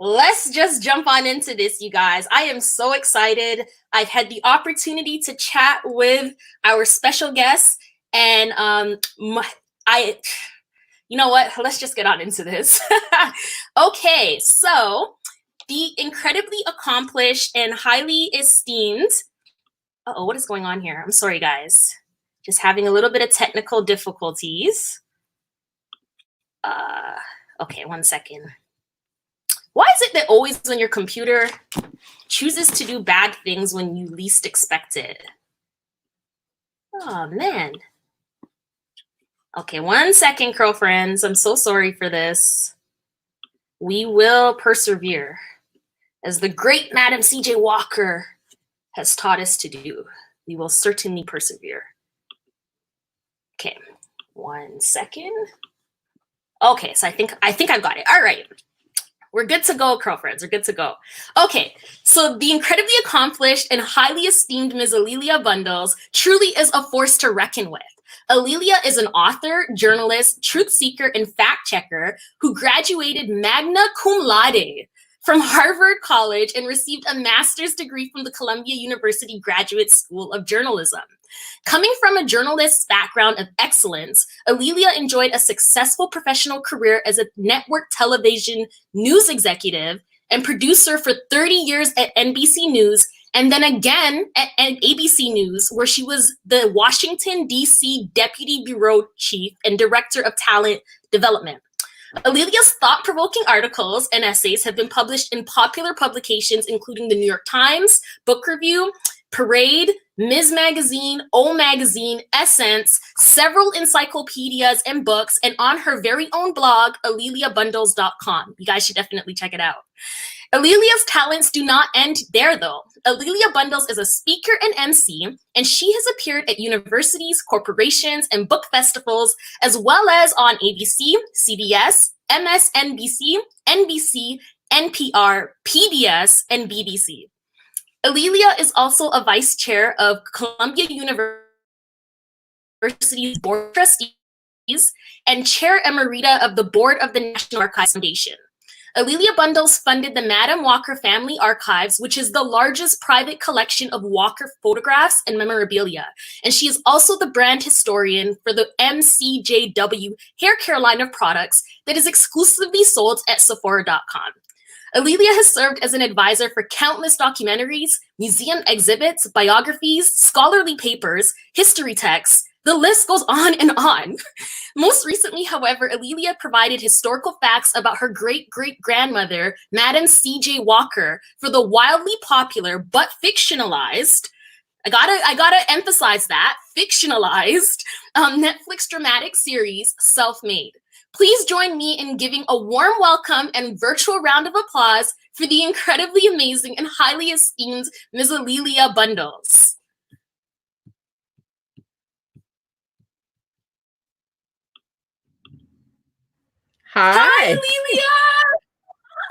Let's just jump on into this, you guys. I am so excited. I've had the opportunity to chat with our special guests, and I, you know what? Let's just get on into this. Okay, so the incredibly accomplished and highly esteemed. Uh-oh, what is going on here? I'm sorry, guys. Just having a little bit of technical difficulties. Okay, one second. Why is it that always when your computer chooses to do bad things when you least expect it? Oh, man. Okay, one second, curl friends. I'm so sorry for this. We will persevere, as the great Madam C.J. Walker has taught us to do. We will certainly persevere. Okay, one second. Okay, so I think I've got it. All right. We're good to go, girlfriends. We're good to go. Okay, so the incredibly accomplished and highly esteemed Ms. A'Lelia Bundles truly is a force to reckon with. A'Lelia is an author, journalist, truth seeker, and fact checker who graduated magna cum laude from Harvard College and received a master's degree from the Columbia University Graduate School of Journalism. Coming from a journalist's background of excellence, A'Lelia enjoyed a successful professional career as a network television news executive and producer for 30 years at NBC News, and then again at ABC News, where she was the Washington, D.C. Deputy Bureau Chief and Director of Talent Development. A'Lelia's thought-provoking articles and essays have been published in popular publications including the New York Times, Book Review, Parade, Ms. Magazine, O Magazine, Essence, several encyclopedias and books, and on her very own blog, AleliaBundles.com. You guys should definitely check it out. A'Lelia's talents do not end there, though. A'Lelia Bundles is a speaker and MC, and she has appeared at universities, corporations, and book festivals, as well as on ABC, CBS, MSNBC, NBC, NPR, PBS, and BBC. A'Lelia is also a vice chair of Columbia University's Board of Trustees and chair emerita of the Board of the National Archives Foundation. A'Lelia Bundles funded the Madam Walker Family Archives, which is the largest private collection of Walker photographs and memorabilia. And she is also the brand historian for the MCJW hair care line of products that is exclusively sold at Sephora.com. A'Lelia has served as an advisor for countless documentaries, museum exhibits, biographies, scholarly papers, history texts. The list goes on and on. Most recently, however, A'Lelia provided historical facts about her great-great-grandmother, Madam C.J. Walker, for the wildly popular but fictionalized, I gotta emphasize that, fictionalized Netflix dramatic series, Self-Made. Please join me in giving a warm welcome and virtual round of applause for the incredibly amazing and highly esteemed Ms. A'Lelia Bundles. Hi, A'Lelia!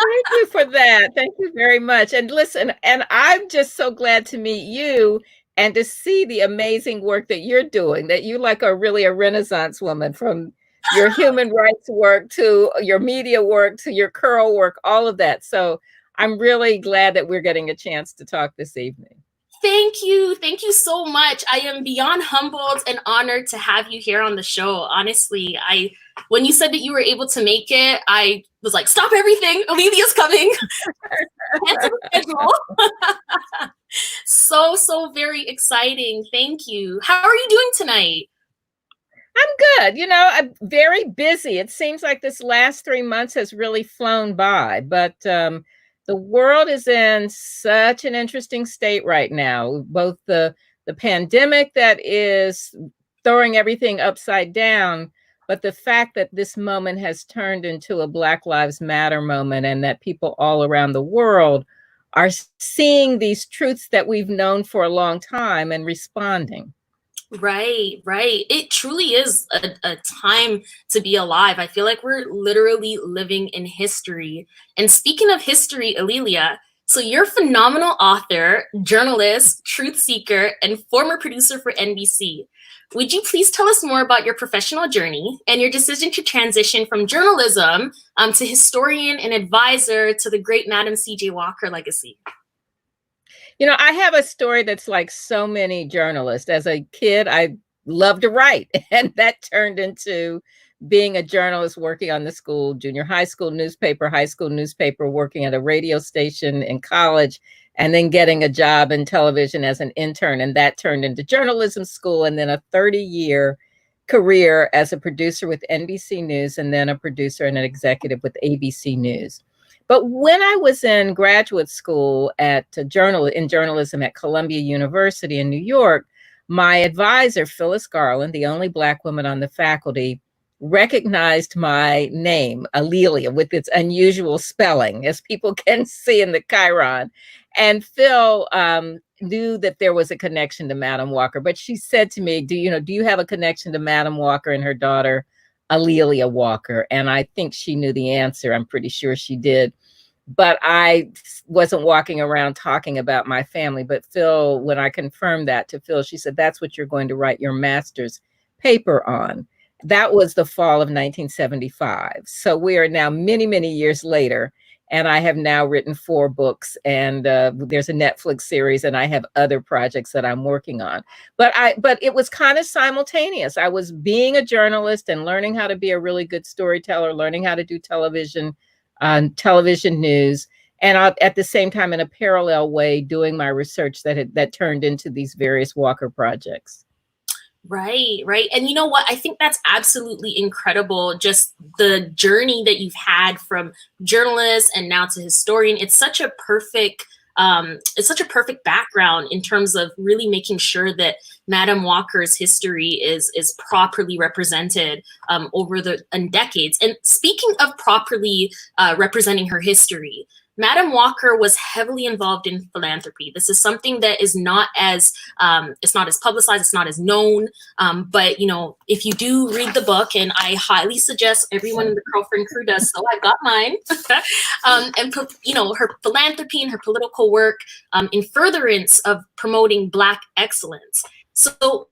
Thank you for that. Thank you very much. And listen, and I'm just so glad to meet you and to see the amazing work that you're doing, that you like are really a Renaissance woman, from your human rights work to your media work to your curl work, all of that. So I'm really glad that we're getting a chance to talk this evening. Thank you. Thank you so much. I am beyond humbled and honored to have you here on the show. Honestly, when you said that you were able to make it, I was like, stop everything. A'Lelia's coming. Cancel the schedule. So very exciting. Thank you. How are you doing tonight? I'm good. You know, I'm very busy. It seems like this last 3 months has really flown by, but the world is in such an interesting state right now. Both the pandemic that is throwing everything upside down, but the fact that this moment has turned into a Black Lives Matter moment, and that people all around the world are seeing these truths that we've known for a long time and responding. Right. It truly is a time to be alive. I feel like we're literally living in history. And speaking of history, A'Lelia, So you're a phenomenal author, journalist, truth seeker, and former producer for NBC. Would you please tell us more about your professional journey and your decision to transition from journalism to historian and advisor to the great Madam C.J. Walker legacy? You know, I have a story that's like so many journalists. As a kid, I loved to write, and that turned into being a journalist working on the school, junior high school newspaper, working at a radio station in college, and then getting a job in television as an intern. And that turned into journalism school, and then a 30-year career as a producer with NBC News, and then a producer and an executive with ABC News. But when I was in graduate school in journalism at Columbia University in New York, my advisor, Phyllis Garland, the only Black woman on the faculty, recognized my name, Alelia, with its unusual spelling, as people can see in the Chiron. And Phil knew that there was a connection to Madam Walker, but she said to me, do you have a connection to Madam Walker and her daughter, Alelia Walker? And I think she knew the answer. I'm pretty sure she did. But I wasn't walking around talking about my family. But Phil, when I confirmed that to Phil, she said, that's what you're going to write your master's paper on. That was the fall of 1975. So we are now many, many years later. And I have now written 4 books, and there's a Netflix series, and I have other projects that I'm working on. But it was kind of simultaneous. I was being a journalist and learning how to be a really good storyteller, learning how to do television news, and at the same time, in a parallel way, doing my research that turned into these various Walker projects. Right. And you know what? I think that's absolutely incredible. Just the journey that you've had from journalist and now to historian. It's such a perfect background in terms of really making sure that Madam Walker's history is properly represented over the decades. And speaking of properly representing her history, Madam Walker was heavily involved in philanthropy. This is something that is not as it's not as publicized, it's not as known. But if you do read the book, and I highly suggest everyone in the Girlfriend Crew does so, I've got mine. And her philanthropy and her political work in furtherance of promoting Black excellence. So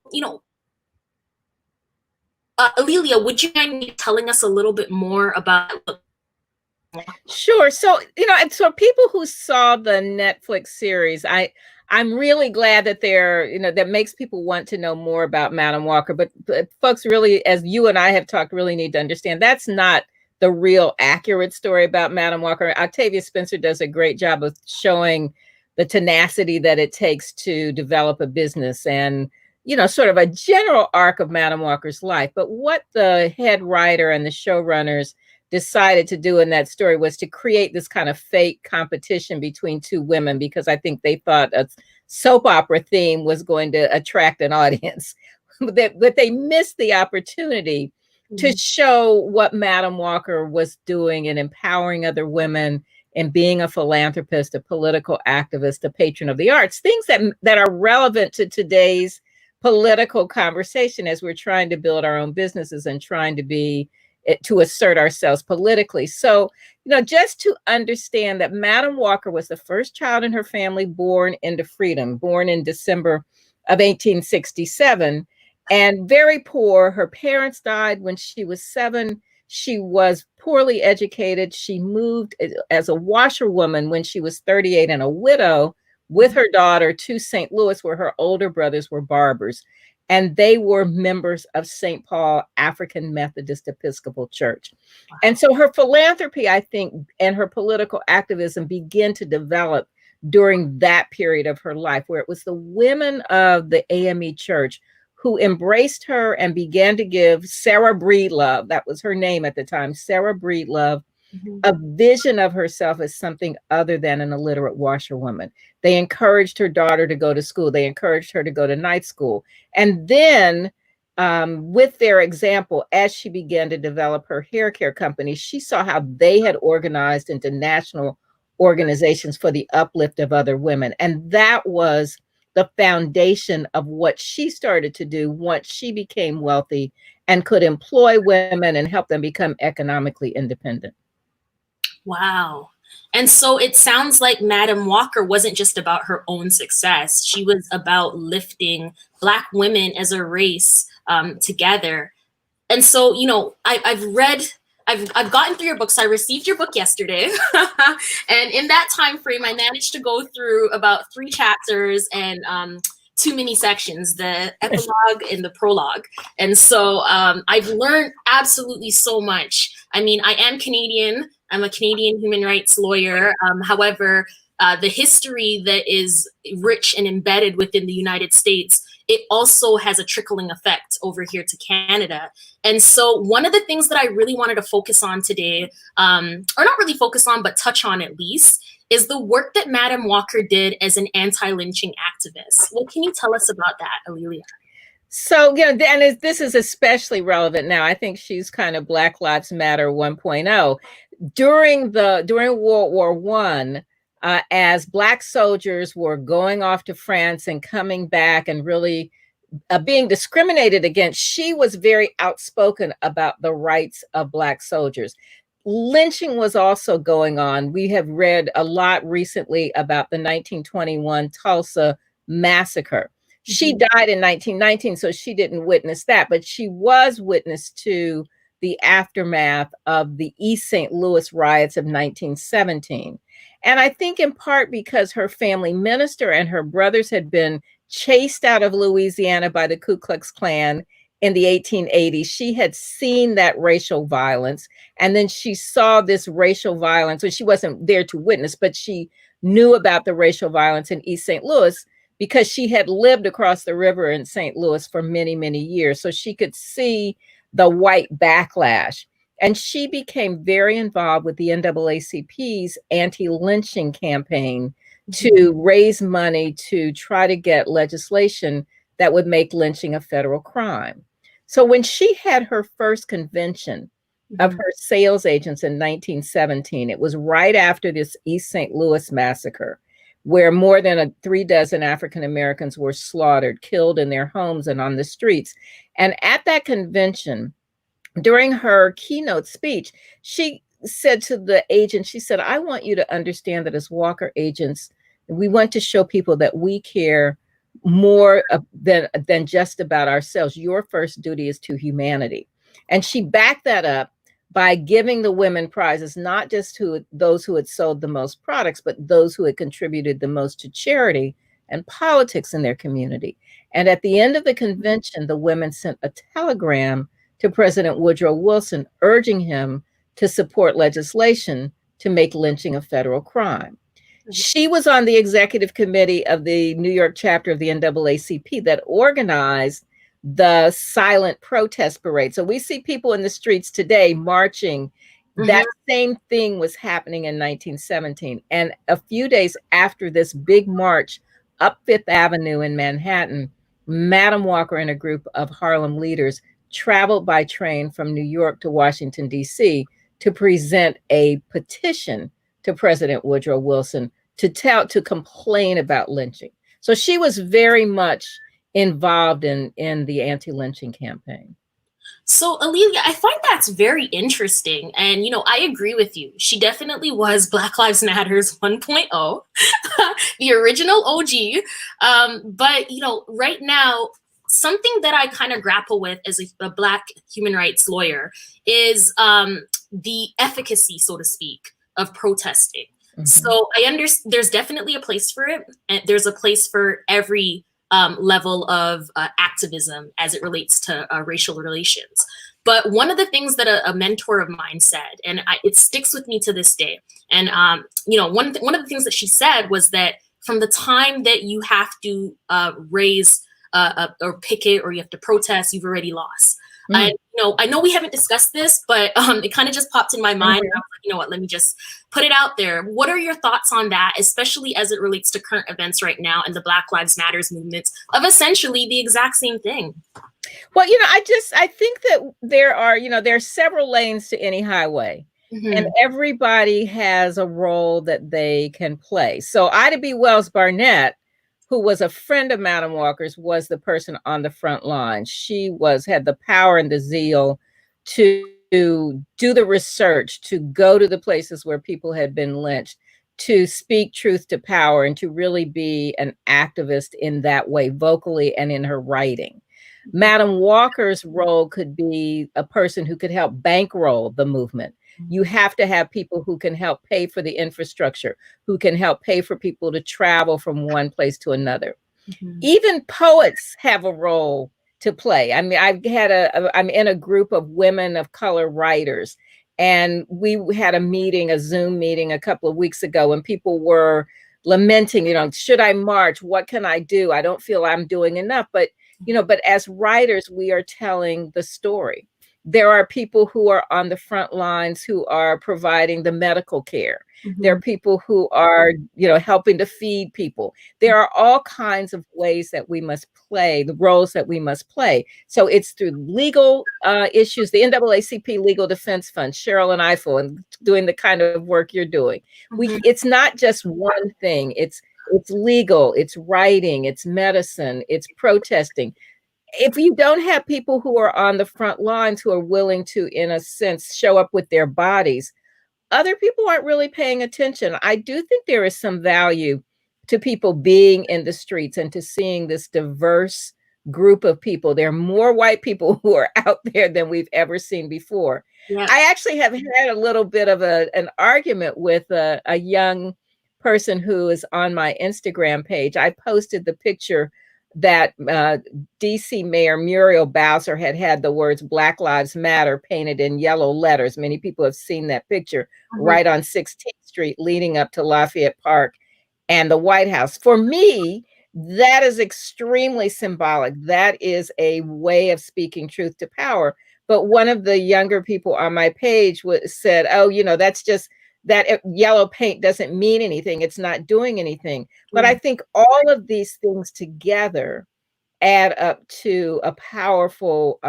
Alelia, would you mind telling us a little bit more about? Sure. So, so people who saw the Netflix series, I'm really glad that that makes people want to know more about Madam Walker. But folks really, as you and I have talked, really need to understand that's not the real accurate story about Madam Walker. Octavia Spencer does a great job of showing the tenacity that it takes to develop a business and, sort of a general arc of Madam Walker's life. But what the head writer and the showrunners decided to do in that story was to create this kind of fake competition between 2 women, because I think they thought a soap opera theme was going to attract an audience. But they missed the opportunity to show what Madam Walker was doing in empowering other women and being a philanthropist, a political activist, a patron of the arts, things that are relevant to today's political conversation as we're trying to build our own businesses and trying to assert ourselves politically. So, just to understand that Madam Walker was the first child in her family born into freedom, born in December of 1867, and very poor. Her parents died when she was 7. She was poorly educated. She moved as a washerwoman when she was 38 and a widow with her daughter to St. Louis, where her older brothers were barbers. And they were members of St. Paul African Methodist Episcopal Church. Wow. And so her philanthropy, I think, and her political activism began to develop during that period of her life, where it was the women of the AME Church who embraced her and began to give Sarah Breedlove, that was her name at the time, Sarah Breedlove, a vision of herself as something other than an illiterate washerwoman. They encouraged her daughter to go to school. They encouraged her to go to night school. And then with their example, as she began to develop her hair care company, she saw how they had organized into national organizations for the uplift of other women. And that was the foundation of what she started to do once she became wealthy and could employ women and help them become economically independent. Wow. And so it sounds like Madam Walker wasn't just about her own success. She was about lifting Black women as a race together. And so, you know, I've gotten through your books. I received your book yesterday. And in that time frame, I managed to go through about 3 chapters and 2 mini sections, the epilogue and the prologue. And so I've learned absolutely so much. I mean, I am Canadian. I'm a Canadian human rights lawyer. However, the history that is rich and embedded within the United States, it also has a trickling effect over here to Canada. And so one of the things that I really wanted to focus on today, or not really focus on, but touch on at least, is the work that Madam Walker did as an anti-lynching activist. What can you tell us about that, Alelia? So, you know, and this is especially relevant now. I think she's kind of Black Lives Matter 1.0. During World War I, as Black soldiers were going off to France and coming back and really being discriminated against, she was very outspoken about the rights of Black soldiers. Lynching was also going on. We have read a lot recently about the 1921 Tulsa Massacre. She died in 1919, so she didn't witness that, but she was witness to the aftermath of the East St. Louis riots of 1917. And I think in part because her family minister and her brothers had been chased out of Louisiana by the Ku Klux Klan in the 1880s. She had seen that racial violence, and then she saw this racial violence, which she wasn't there to witness, but she knew about the racial violence in East St. Louis because she had lived across the river in St. Louis for many, many years. So she could see the white backlash. And she became very involved with the NAACP's anti-lynching campaign to raise money to try to get legislation that would make lynching a federal crime. So when she had her first convention of her sales agents in 1917, it was right after this East St. Louis massacre, where more than 36 African Americans were slaughtered, killed in their homes and on the streets. And at that convention, during her keynote speech, she said to the agent, she said, I want you to understand that as Walker agents, we want to show people that we care more than just about ourselves. Your first duty is to humanity. And she backed that up by giving the women prizes, not just to those who had sold the most products, but those who had contributed the most to charity and politics in their community. And at the end of the convention, the women sent a telegram to President Woodrow Wilson urging him to support legislation to make lynching a federal crime. She was on the executive committee of the New York chapter of the NAACP that organized the silent protest parade. So we see people in the streets today marching. That same thing was happening in 1917. And a few days after this big march up Fifth Avenue in Manhattan, Madam Walker and a group of Harlem leaders traveled by train from New York to Washington, D.C. to present a petition to President Woodrow Wilson to complain about lynching. So she was very much involved in the anti-lynching campaign. So, Alelia, I find that's very interesting. And, you know, I agree with you. She definitely was Black Lives Matters 1.0, the original OG. But, you know, right now, something that I kind of grapple with as a Black human rights lawyer is the efficacy, so to speak, of protesting. So I understand there's definitely a place for it. And there's a place for every level of activism as it relates to racial relations. But one of the things that a mentor of mine said, and it sticks with me to this day, and you know, one of the things that she said was that from the time that you have to raise or picket or you have to protest, you've already lost. And you know, I know we haven't discussed this, but it kind of just popped in my mind. And I was like, you know what, let me just put it out there. What are your thoughts on that, especially as it relates to current events right now and the Black Lives Matters movements of essentially the exact same thing? Well, you know, I think that there are several lanes to any highway. And everybody has a role that they can play. So Ida B. Wells Burnett, who was a friend of Madam Walker's, was the person on the front line. She had the power and the zeal to do the research, to go to the places where people had been lynched, to speak truth to power, and to really be an activist in that way, vocally and in her writing. Madam Walker's role could be a person who could help bankroll the movement. You have to have people who can help pay for the infrastructure, who can help pay for people to travel from one place to another. Even poets have a role to play. I mean, I'm in a group of women of color writers, and we had a meeting, a Zoom meeting a couple of weeks ago, and people were lamenting, should I march? What can I do? I don't feel I'm doing enough. But as writers, we are telling the story. There are people who are on the front lines who are providing the medical care. There are people who are, helping to feed people. There are all kinds of ways that we must play, the roles that we must play. So it's through legal issues, the NAACP Legal Defense Fund, Cheryl and Eiffel, and doing the kind of work you're doing. It's not just one thing. It's legal, it's writing, it's medicine, it's protesting. If you don't have people who are on the front lines who are willing to, in a sense, show up with their bodies, other people aren't really paying attention. I do think there is some value to people being in the streets and to seeing this diverse group of people. There are more white people who are out there than we've ever seen before. Yeah. I actually have had a little bit of an argument with a young person who is on my Instagram page. I posted the picture that DC Mayor Muriel Bowser had the words "Black Lives Matter" painted in yellow letters. Many people have seen that picture right on 16th Street leading up to Lafayette Park and the White House. For me, that is extremely symbolic. That is a way of speaking truth to power. But one of the younger people on my page said, oh, that's just, that yellow paint doesn't mean anything. It's not doing anything. But I think all of these things together add up to a powerful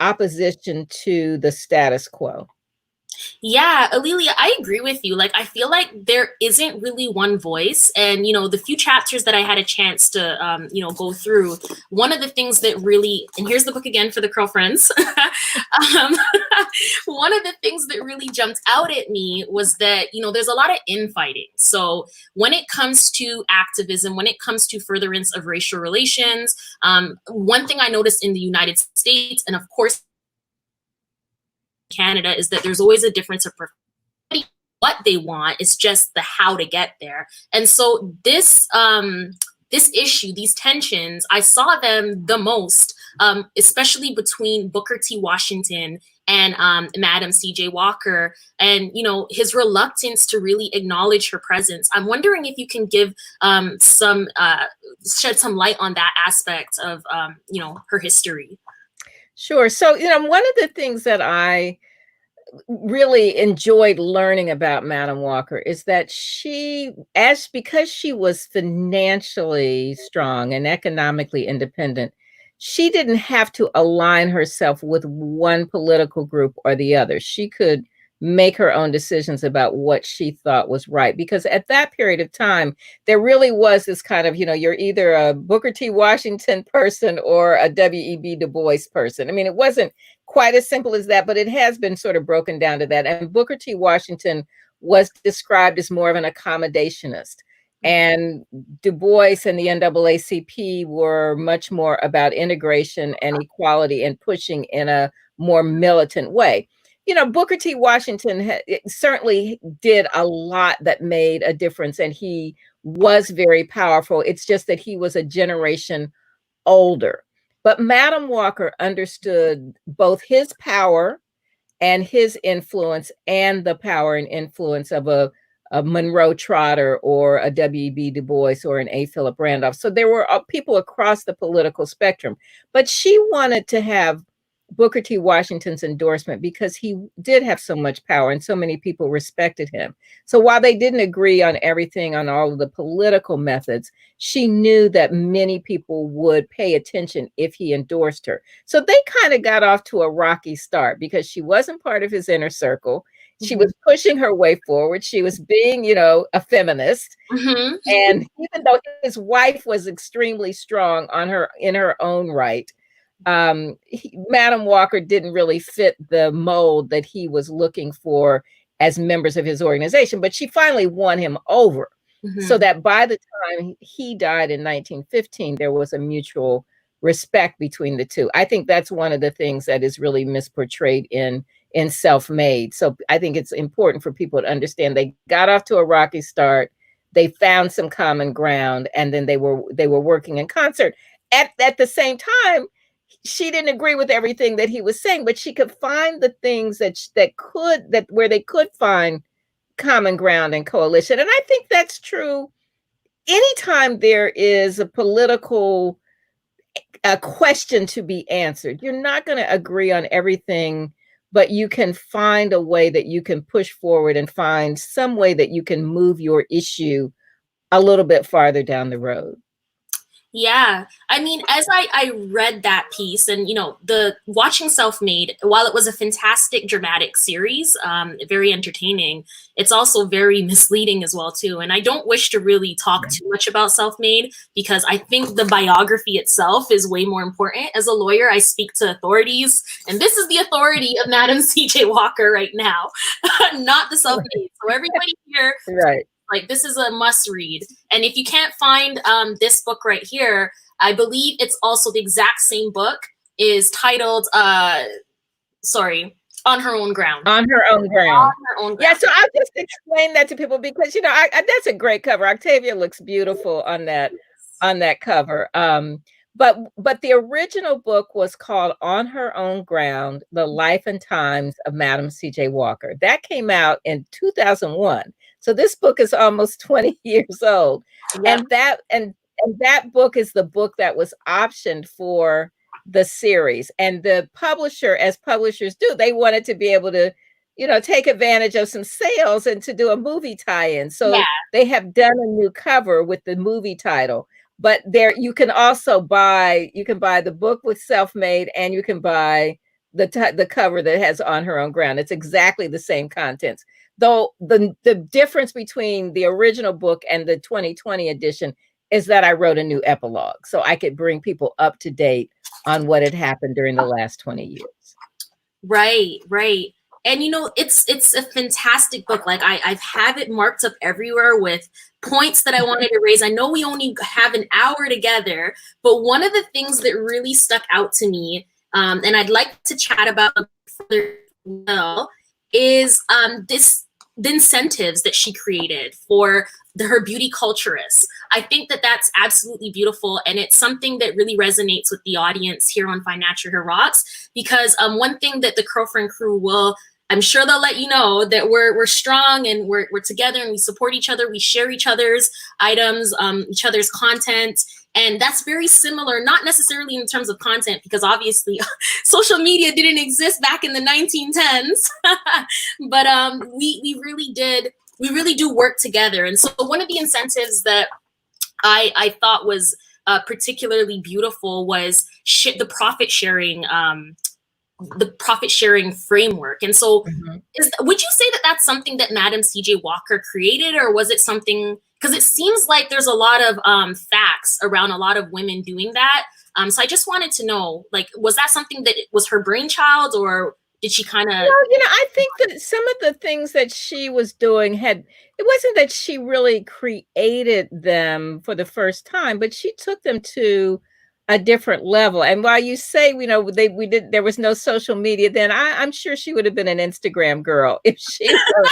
opposition to the status quo. Yeah, Alelia, I agree with you. Like, I feel like there isn't really one voice. And, the few chapters that I had a chance to, go through, one of the things that really, and here's the book again for the Curl friends. One of the things that really jumped out at me was that, there's a lot of infighting. So when it comes to activism, when it comes to furtherance of racial relations, one thing I noticed in the United States, and of course, Canada, is that there's always a difference of what they want. It's just the how to get there. And so this issue, these tensions, I saw them the most, especially between Booker T. Washington and Madam C.J. Walker, and his reluctance to really acknowledge her presence. I'm wondering if you can give shed some light on that aspect of her history. Sure. So, one of the things that I really enjoyed learning about Madam Walker is that because she was financially strong and economically independent, she didn't have to align herself with one political group or the other. She could make her own decisions about what she thought was right. Because at that period of time, there really was this kind of, you're either a Booker T. Washington person or a W.E.B. Du Bois person. I mean, it wasn't quite as simple as that, but it has been sort of broken down to that. And Booker T. Washington was described as more of an accommodationist. And Du Bois and the NAACP were much more about integration and equality and pushing in a more militant way. Booker T. Washington certainly did a lot that made a difference, and he was very powerful. It's just that he was a generation older. But Madam Walker understood both his power and his influence and the power and influence of a Monroe Trotter or a W.E.B. Du Bois or an A. Philip Randolph. So there were people across the political spectrum. But she wanted to have Booker T. Washington's endorsement because he did have so much power and so many people respected him. So while they didn't agree on everything, on all of the political methods, she knew that many people would pay attention if he endorsed her. So they kind of got off to a rocky start because she wasn't part of his inner circle. She was pushing her way forward. She was being, a feminist. And even though his wife was extremely strong in her own right, Madam Walker didn't really fit the mold that he was looking for as members of his organization, but she finally won him over. So that by the time he died in 1915, there was a mutual respect between the two. I think that's one of the things that is really misportrayed in Self-Made. So I think it's important for people to understand they got off to a rocky start. They found some common ground, and then they were working in concert. At the same time, she didn't agree with everything that he was saying, but she could find the things where they could find common ground and coalition. And I think that's true anytime there is a political question to be answered. You're not going to agree on everything, but you can find a way that you can push forward and find some way that you can move your issue a little bit farther down the road. Yeah, I mean, as I read that piece, and the watching Self-Made, while it was a fantastic dramatic series, very entertaining, it's also very misleading as well too. And I don't wish to really talk too much about Self-Made because I think the biography itself is way more important. As a lawyer, I speak to authorities, and this is the authority of Madam C.J. Walker right now, not the Self-Made. So everybody here, right? Like, this is a must read. And if you can't find this book right here, I believe it's also the exact same book, is titled, On Her Own Ground. On Her Own Ground. On Her Own Ground. Yeah, so I'll just explain that to people because, that's a great cover. Octavia looks beautiful on that cover. But the original book was called On Her Own Ground, The Life and Times of Madam C.J. Walker. That came out in 2001. So this book is almost 20 years old. Yep. And that book is the book that was optioned for the series. And the publisher, as publishers do, they wanted to be able to, take advantage of some sales and to do a movie tie-in. So they have done a new cover with the movie title. But you can also buy the book with Self-Made, and you can buy the cover that has On Her Own Ground. It's exactly the same contents. Though the difference between the original book and the 2020 edition is that I wrote a new epilogue, so I could bring people up to date on what had happened during the last 20 years. Right. And it's a fantastic book. Like I've have it marked up everywhere with points that I wanted to raise. I know we only have an hour together, but one of the things that really stuck out to me, and I'd like to chat about further well, is the incentives that she created for her beauty culturists. I think that that's absolutely beautiful, and it's something that really resonates with the audience here on Financial Her Rocks, because one thing that the Curlfriend crew will, I'm sure they'll let you know that we're strong and we're together and we support each other. We share each other's items, each other's content. And that's very similar, not necessarily in terms of content, because obviously social media didn't exist back in the 1910s, but we really do work together. And so one of the incentives that I thought was particularly beautiful was the profit sharing framework. And so would you say that that's something that Madam C.J. Walker created, or was it something, because it seems like there's a lot of facts around a lot of women doing that. So I just wanted to know, like, was that something that was her brainchild, or did she kind of? I think that some of the things that she was doing it wasn't that she really created them for the first time, but she took them to a different level. And while you say, there was no social media then, I'm sure she would have been an Instagram girl if she were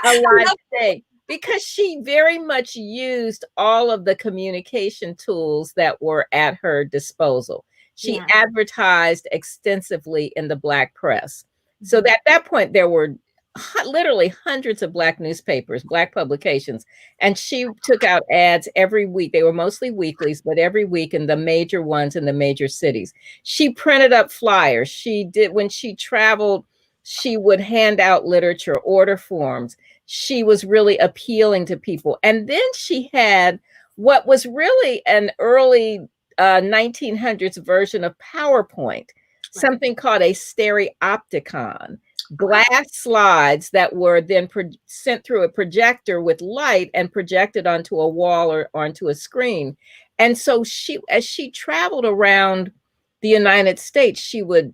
alive today, because she very much used all of the communication tools that were at her disposal. She advertised extensively in the Black press. So at that point, there were literally hundreds of Black newspapers, Black publications, and she took out ads every week. They were mostly weeklies, but every week in the major ones in the major cities. She printed up flyers. When she traveled, she would hand out literature, order forms. She was really appealing to people. And then she had what was really an early 1900s version of PowerPoint, something called a stereopticon, glass slides that were then sent through a projector with light and projected onto a wall or onto a screen. And so as she traveled around the United States, she would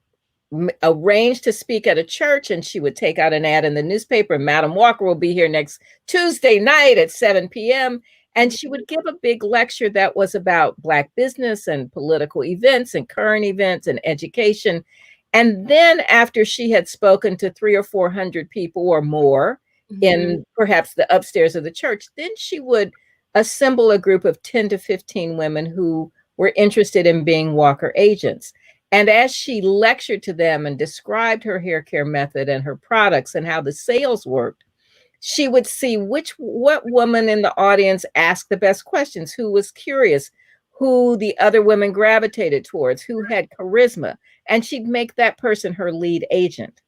arrange to speak at a church, and she would take out an ad in the newspaper. Madam Walker will be here next Tuesday night at 7 p.m. And she would give a big lecture that was about Black business and political events and current events and education. And then after she had spoken to 300 or 400 people or more in perhaps the upstairs of the church, then she would assemble a group of 10 to 15 women who were interested in being Walker agents. And as she lectured to them and described her hair care method and her products and how the sales worked, she would see what woman in the audience asked the best questions, who was curious, who the other women gravitated towards, who had charisma, and she'd make that person her lead agent.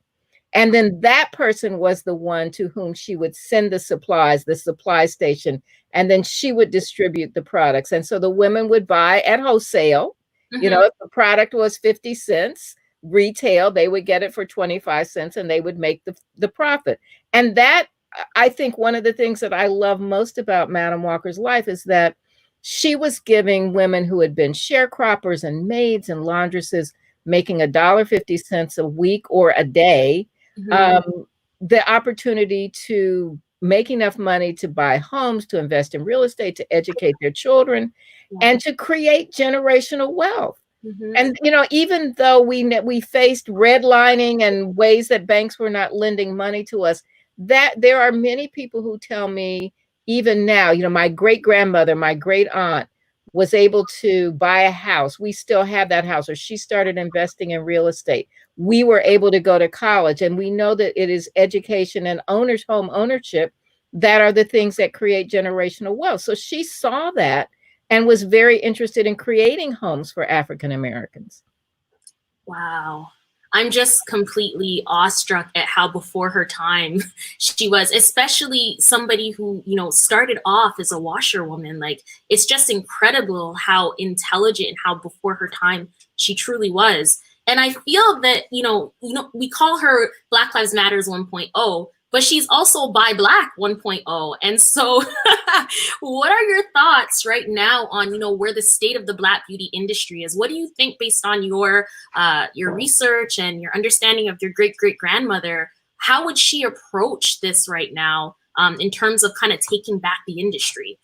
And then that person was the one to whom she would send the supplies, the supply station, and then she would distribute the products. And so the women would buy at wholesale. You know, if the product was 50 cents retail, they would get it for 25 cents and they would make the profit. And that, I think one of the things that I love most about Madam Walker's life is that she was giving women who had been sharecroppers and maids and laundresses making $1.50 a week or a day, the opportunity to make enough money to buy homes, to invest in real estate, to educate their children, and to create generational wealth. And, you know, even though we faced redlining and ways that banks were not lending money to us, that there are many people who tell me even now, you know, my great grandmother, my great aunt was able to buy a house. We still have that house, or she started investing in real estate. We were able to go to college, and we know that it is education and home ownership that are the things that create generational wealth. So she saw that and was very interested in creating homes for African Americans. Wow. I'm just completely awestruck at how before her time she was, especially somebody who, you know, started off as a washerwoman. Like, it's just incredible how intelligent and how before her time she truly was. And I feel that, you know, we call her Black Lives Matters 1.0, but she's also Buy Black 1.0. And so what are your thoughts right now on, you know, where the state of the Black beauty industry is? What do you think, based on your research and your understanding of your great-great-grandmother, how would she approach this right now in terms of kind of taking back the industry?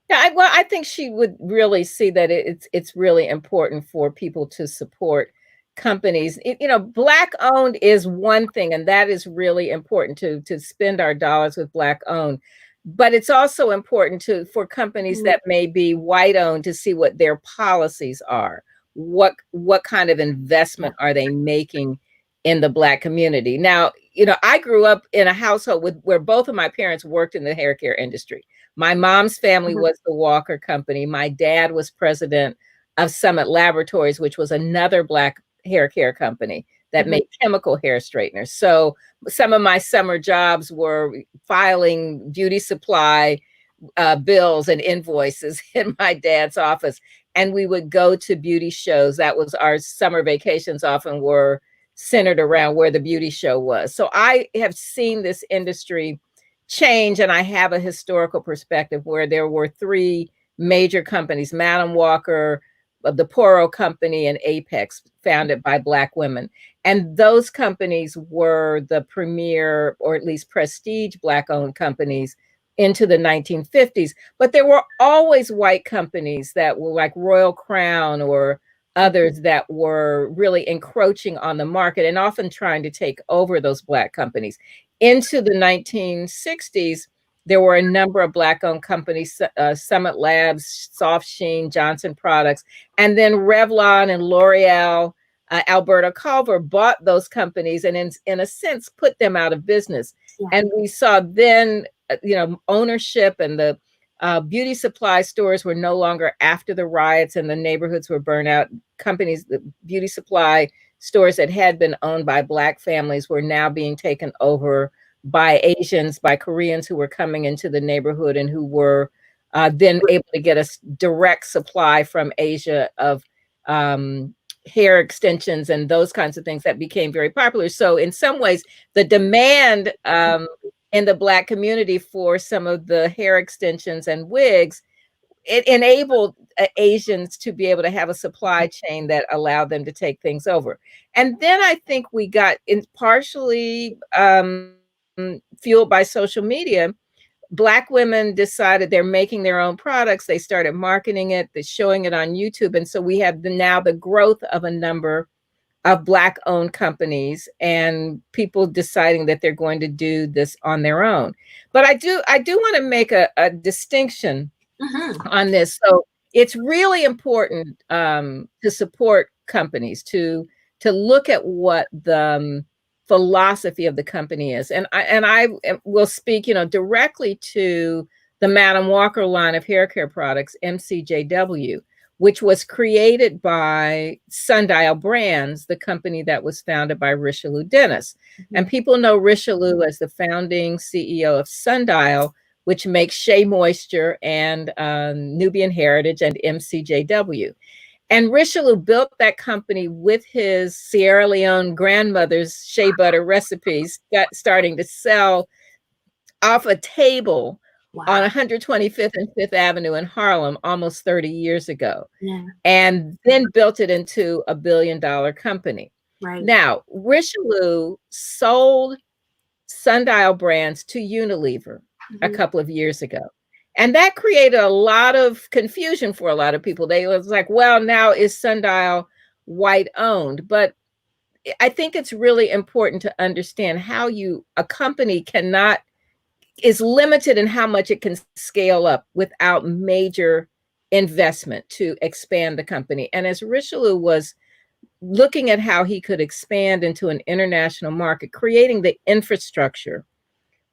Yeah, well, I think she would really see that it's really important for people to support companies. You know, Black owned is one thing, and that is really important to spend our dollars with Black owned. But it's also important for companies that may be white owned to see what their policies are. What kind of investment are they making in the Black community? Now, you know, I grew up in a household where both of my parents worked in the hair care industry. My mom's family was the Walker Company. My dad was president of Summit Laboratories, which was another Black hair care company that made chemical hair straighteners. So some of my summer jobs were filing beauty supply bills and invoices in my dad's office. And we would go to beauty shows. That was our summer vacations, often were centered around where the beauty show was. So I have seen this industry change, and I have a historical perspective where there were three major companies: Madam Walker, the Poro Company, and Apex, founded by Black women. And those companies were the premier, or at least prestige, Black-owned companies into the 1950s. But there were always white companies that were like Royal Crown or others that were really encroaching on the market and often trying to take over those Black companies. Into the 1960s, there were a number of Black-owned companies: Summit Labs, Soft Sheen, Johnson Products, and then Revlon and L'Oreal. Alberta Culver bought those companies and, in a sense, put them out of business. Yeah. And we saw then, you know, ownership, and the beauty supply stores were no longer, after the riots and the neighborhoods were burned out. Companies, the beauty supply stores that had been owned by Black families were now being taken over by Asians, by Koreans who were coming into the neighborhood and who were then able to get a direct supply from Asia of hair extensions and those kinds of things that became very popular. So in some ways, the demand in the Black community for some of the hair extensions and wigs it enabled Asians to be able to have a supply chain that allowed them to take things over. And then I think we got in partially fueled by social media. Black women decided they're making their own products. They started marketing it, they're showing it on YouTube. And so we have now the growth of a number of Black owned companies and people deciding that they're going to do this on their own. But I do want to make a distinction on this. So it's really important to support companies, to look at what the philosophy of the company is. And I will speak, directly to the Madam Walker line of hair care products, MCJW, which was created by Sundial Brands, the company that was founded by Richelieu Dennis. And people know Richelieu as the founding CEO of Sundial, which makes Shea Moisture and Nubian Heritage and MCJW. And Richelieu built that company with his Sierra Leone grandmother's shea butter recipes, starting to sell off a table on 125th and 5th Avenue in Harlem almost 30 years ago. And then built it into a $1 billion company. Now, Richelieu sold Sundial Brands to Unilever a couple of years ago. And that created a lot of confusion for a lot of people. They was like, well, now is Sundial white owned? But I think it's really important to understand how a company is limited in how much it can scale up without major investment to expand the company. And as Richelieu was looking at how he could expand into an international market, creating the infrastructure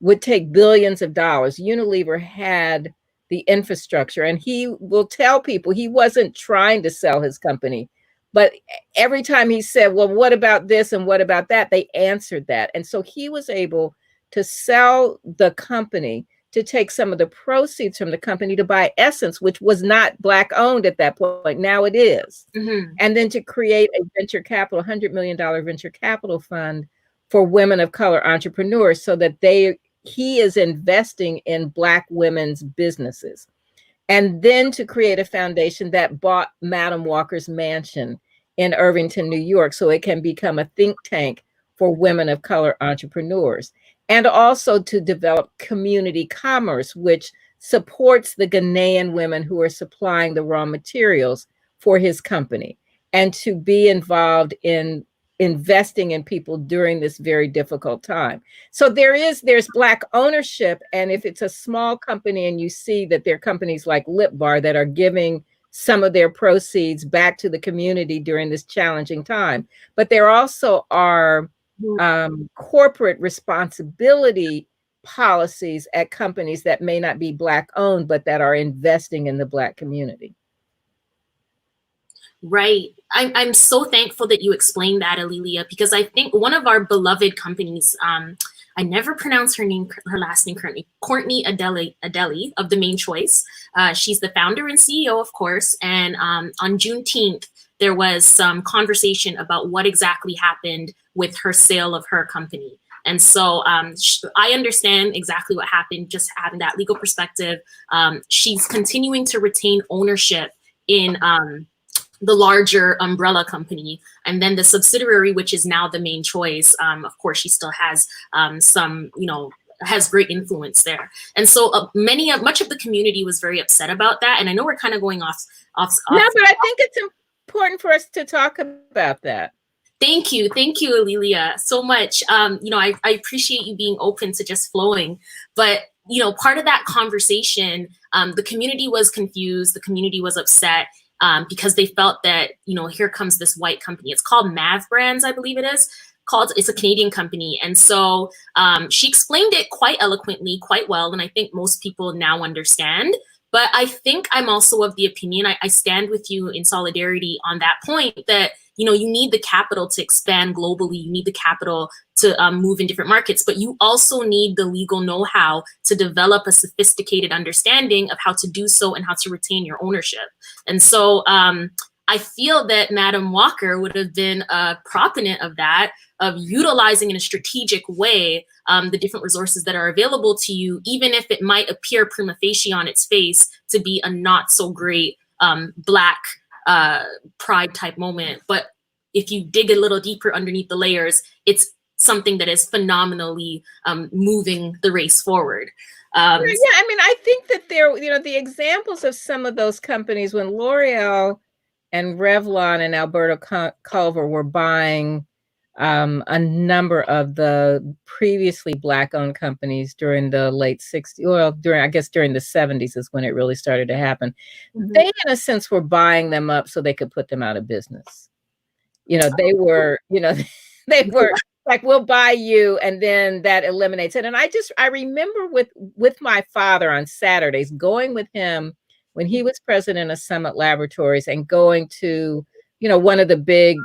would take billions of dollars. Unilever had the infrastructure, and he will tell people he wasn't trying to sell his company, but every time he said, well, what about this and what about that, they answered that. And so he was able to sell the company, to take some of the proceeds from the company to buy Essence, which was not Black owned at that point. Now it is. And then to create a venture capital, $100 million venture capital fund for women of color entrepreneurs, so that he is investing in Black women's businesses. And then to create a foundation that bought Madam Walker's mansion in Irvington, New York, so it can become a think tank for women of color entrepreneurs. And also to develop community commerce, which supports the Ghanaian women who are supplying the raw materials for his company, and to be involved in investing in people during this very difficult time. So there's Black ownership. And if it's a small company and you see that there are companies like Lip Bar that are giving some of their proceeds back to the community during this challenging time, but there also are corporate responsibility policies at companies that may not be Black owned, but that are investing in the Black community. Right. I'm so thankful that you explained that, Alelia, because I think one of our beloved companies, I never pronounce her last name currently, Courtney Adeli of The Main Choice. She's the founder and CEO, of course. And on Juneteenth, there was some conversation about what exactly happened with her sale of her company. And so I understand exactly what happened, just having that legal perspective. She's continuing to retain ownership in the larger umbrella company, and then the subsidiary, which is now The Main Choice. Of course, she still has some, has great influence there. And so much of the community was very upset about that. And I know we're kind of going off. No, but I think it's important for us to talk about that. Thank you, Alelia, so much. I appreciate you being open to just flowing, but part of that conversation, the community was confused, the community was upset. Because they felt that, here comes this white company. It's called Mav Brands, I believe it is. It's a Canadian company. And so she explained it quite eloquently, quite well. And I think most people now understand. But I think I'm also of the opinion, I stand with you in solidarity on that point, that, you need the capital to expand globally. You need the capital to move in different markets, but you also need the legal know-how to develop a sophisticated understanding of how to do so and how to retain your ownership. And so I feel that Madam Walker would have been a proponent of that, of utilizing in a strategic way the different resources that are available to you, even if it might appear prima facie on its face to be a not so great Black pride type moment. But if you dig a little deeper underneath the layers, it's something that is phenomenally moving the race forward. Yeah, I mean, I think that there, the examples of some of those companies when L'Oreal and Revlon and Alberto Culver were buying a number of the previously Black-owned companies during the late 60s, well, during the 70s is when it really started to happen. Mm-hmm. They, in a sense, were buying them up so they could put them out of business. They were, they were like, we'll buy you, and then that eliminates it. And I remember with my father on Saturdays, going with him when he was president of Summit Laboratories and going to, one of the big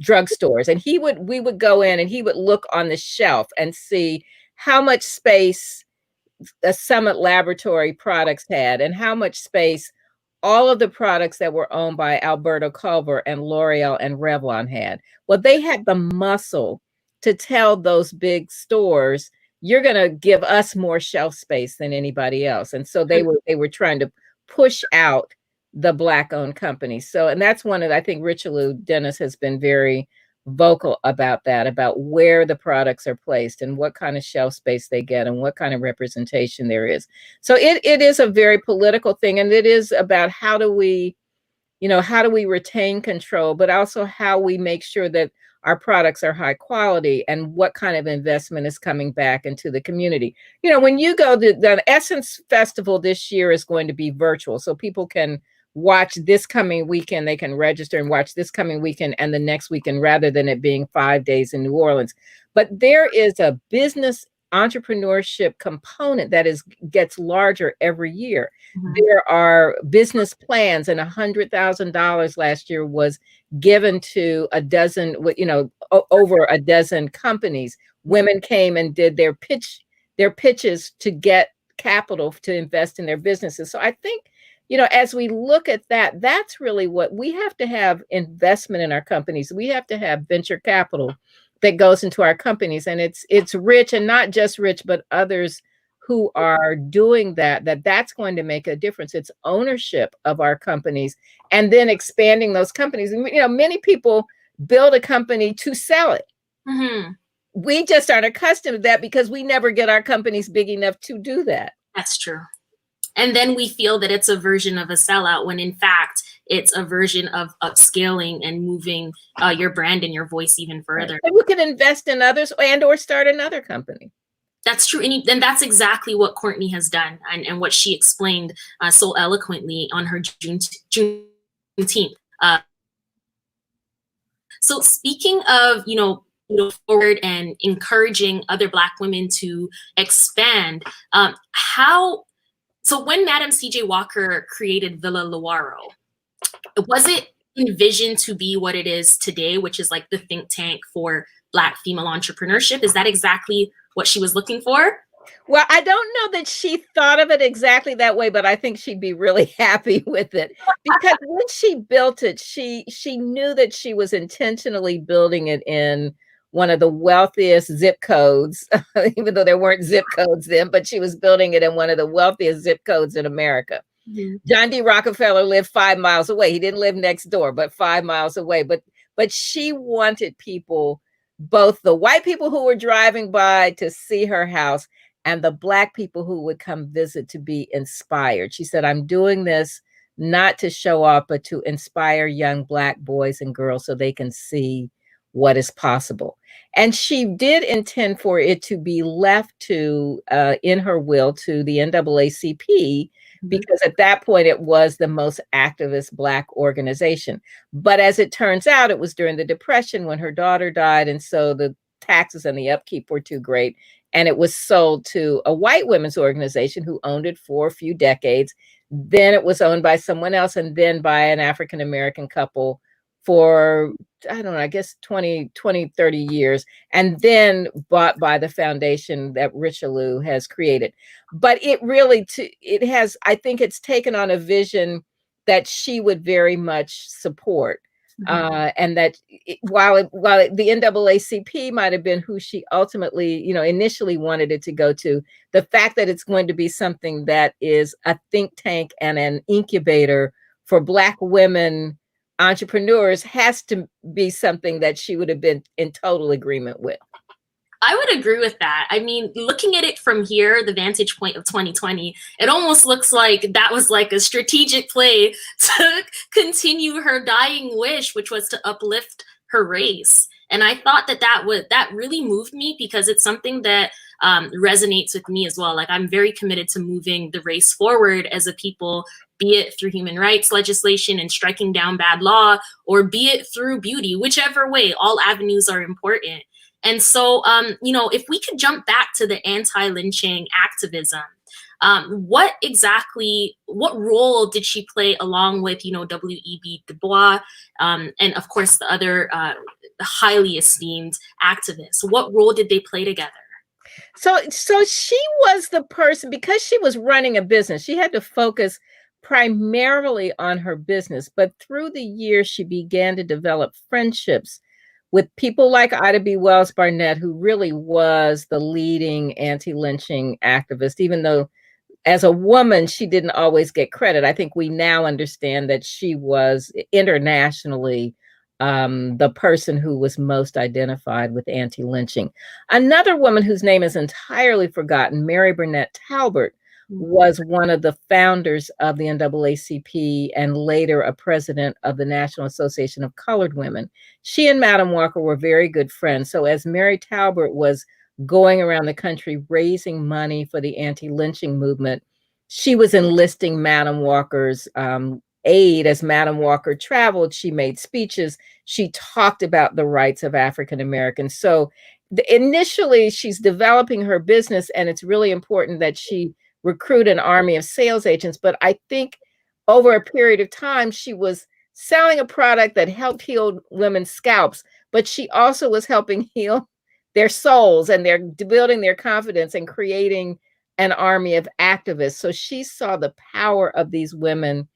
drugstores, and we would go in and he would look on the shelf and see how much space the Summit Laboratory products had and how much space all of the products that were owned by Alberto Culver and L'Oreal and Revlon had. Well, they had the muscle to tell those big stores, you're going to give us more shelf space than anybody else. And so they were trying to push out the Black-owned companies. So, and that's one of, I think Richelieu Dennis has been very vocal about that, about where the products are placed and what kind of shelf space they get and what kind of representation there is. So it is a very political thing, and it is about how do we retain control, but also how we make sure that our products are high quality and what kind of investment is coming back into the community. When you go to the Essence Festival this year is going to be virtual, so people can watch this coming weekend. They can register and watch this coming weekend and the next weekend, rather than it being 5 days in New Orleans. But there is a business entrepreneurship component that gets larger every year. Mm-hmm. There are business plans, and $100,000 last year was given to over a dozen companies. Women came and did their pitches to get capital to invest in their businesses. So I think, as we look at that, that's really what we have to have: investment in our companies. We have to have venture capital that goes into our companies, and it's rich, and not just rich, but others who are doing that's going to make a difference. It's ownership of our companies and then expanding those companies. And, many people build a company to sell it. Mm-hmm. We just aren't accustomed to that because we never get our companies big enough to do that. That's true. And then we feel that it's a version of a sellout, when in fact it's a version of upscaling and moving your brand and your voice even further. And we can invest in others or start another company. That's true. And that's exactly what Courtney has done, and what she explained so eloquently on her Juneteenth. So speaking of, forward and encouraging other Black women to expand, so when Madam C.J. Walker created Villa Luaro, was it envisioned to be what it is today, which is like the think tank for Black female entrepreneurship? Is that exactly what she was looking for? Well, I don't know that she thought of it exactly that way, but I think she'd be really happy with it, because when she built it, she knew that she was intentionally building it in one of the wealthiest zip codes, even though there weren't zip codes then, but she was building it in one of the wealthiest zip codes in America. Mm-hmm. John D. Rockefeller lived 5 miles away. He didn't live next door, but 5 miles away. But she wanted people, both the white people who were driving by to see her house and the Black people who would come visit, to be inspired. She said, I'm doing this not to show off, but to inspire young Black boys and girls so they can see what is possible. And she did intend for it to be left to, in her will, to the NAACP, because at that point it was the most activist Black organization. But as it turns out, it was during the Depression when her daughter died, and so the taxes and the upkeep were too great, and it was sold to a white women's organization who owned it for a few decades. Then it was owned by someone else, and then by an African-American couple for, I don't know, I guess 20, 30 years, and then bought by the foundation that Richelieu has created. But it really, I think it's taken on a vision that she would very much support. Mhm. And that while the NAACP might have been who she ultimately, initially wanted it to go to, the fact that it's going to be something that is a think tank and an incubator for Black women entrepreneurs has to be something that she would have been in total agreement with. I would agree with that. I mean, looking at it from here, the vantage point of 2020, it almost looks like that was like a strategic play to continue her dying wish, which was to uplift her race. And I thought that really moved me, because it's something that resonates with me as well. Like, I'm very committed to moving the race forward as a people, be it through human rights legislation and striking down bad law, or be it through beauty, whichever way, all avenues are important. And so, if we could jump back to the anti-lynching activism, what role did she play along with, W.E.B. Du Bois, and of course the other highly esteemed activists? What role did they play together? So she was the person, because she was running a business, she had to focus primarily on her business. But through the years, she began to develop friendships with people like Ida B. Wells Barnett, who really was the leading anti-lynching activist, even though as a woman, she didn't always get credit. I think we now understand that she was internationally the person who was most identified with anti-lynching. Another woman whose name is entirely forgotten, Mary Burnett Talbert, was one of the founders of the NAACP and later a president of the National Association of Colored Women. She and Madam Walker were very good friends. So as Mary Talbert was going around the country raising money for the anti-lynching movement, she was enlisting Madam Walker's aid. As Madam Walker traveled, she made speeches. She talked about the rights of African Americans. So initially, she's developing her business, and it's really important that she recruit an army of sales agents. But I think over a period of time, she was selling a product that helped heal women's scalps, but she also was helping heal their souls, and they're building their confidence and creating an army of activists. So she saw the power of these women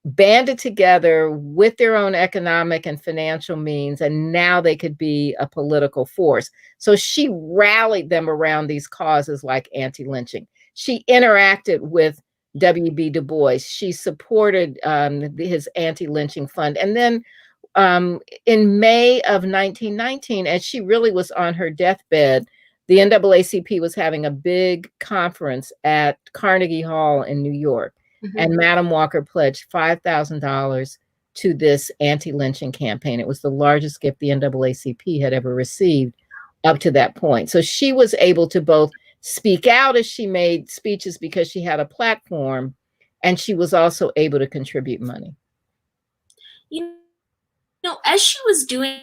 banded together with their own economic and financial means, and now they could be a political force. So she rallied them around these causes like anti-lynching. She interacted with W.B. Du Bois. She supported his anti-lynching fund. And then in May of 1919, as she really was on her deathbed, the NAACP was having a big conference at Carnegie Hall in New York. Mm-hmm. And Madam Walker pledged $5,000 to this anti-lynching campaign. It was the largest gift the NAACP had ever received up to that point. So she was able to both speak out as she made speeches because she had a platform, and she was also able to contribute money. As she was doing,